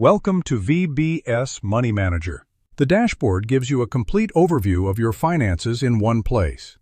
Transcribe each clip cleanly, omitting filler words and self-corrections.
Welcome to VBS Money Manager. The dashboard gives you a complete overview of your finances in one place.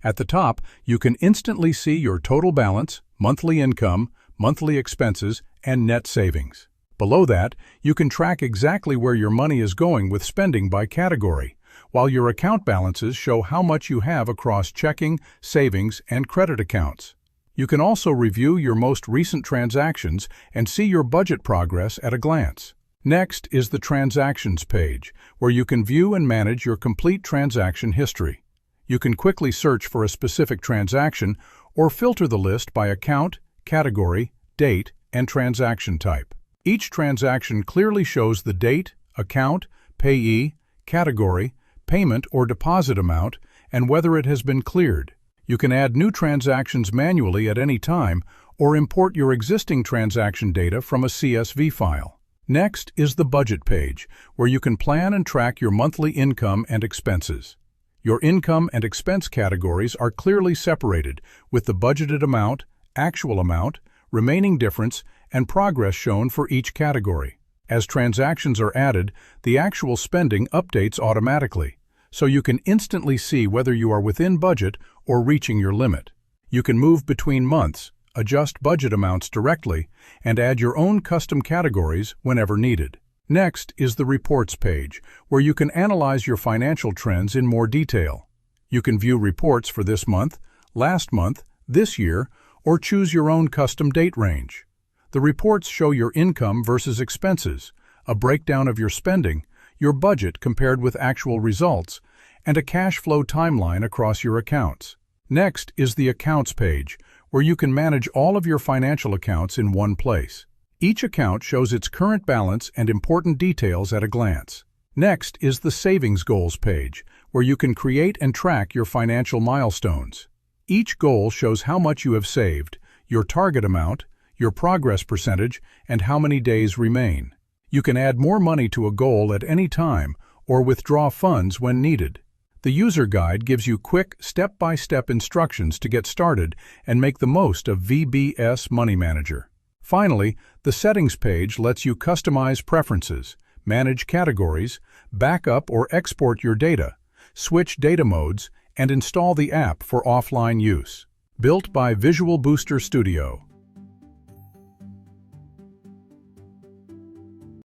At the top, you can instantly see your total balance, monthly income, monthly expenses, and net savings. Below that, you can track exactly where your money is going with spending by category, while your account balances show how much you have across checking, savings, and credit accounts. You can also review your most recent transactions and see your budget progress at a glance. Next is the Transactions page, where you can view and manage your complete transaction history. You can quickly search for a specific transaction or filter the list by account, category, date, and transaction type. Each transaction clearly shows the date, account, payee, category, payment or deposit amount, and whether it has been cleared. You can add new transactions manually at any time or import your existing transaction data from a CSV file. Next is the Budget page, where you can plan and track your monthly income and expenses. Your income and expense categories are clearly separated, with the budgeted amount, actual amount, remaining difference, and progress shown for each category. As transactions are added, the actual spending updates automatically, so you can instantly see whether you are within budget or reaching your limit. You can move between months, adjust budget amounts directly, and add your own custom categories whenever needed. Next is the Reports page, where you can analyze your financial trends in more detail. You can view reports for this month, last month, this year, or choose your own custom date range. The reports show your income versus expenses, a breakdown of your spending, your budget compared with actual results, and a cash flow timeline across your accounts. Next is the Accounts page, where you can manage all of your financial accounts in one place. Each account shows its current balance and important details at a glance. Next is the Savings Goals page, where you can create and track your financial milestones. Each goal shows how much you have saved, your target amount, your progress percentage, and how many days remain. You can add more money to a goal at any time or withdraw funds when needed. The user guide gives you quick, step-by-step instructions to get started and make the most of VBS Money Manager. Finally, the Settings page lets you customize preferences, manage categories, back up or export your data, switch data modes, and install the app for offline use. Built by Visual Booster Studio.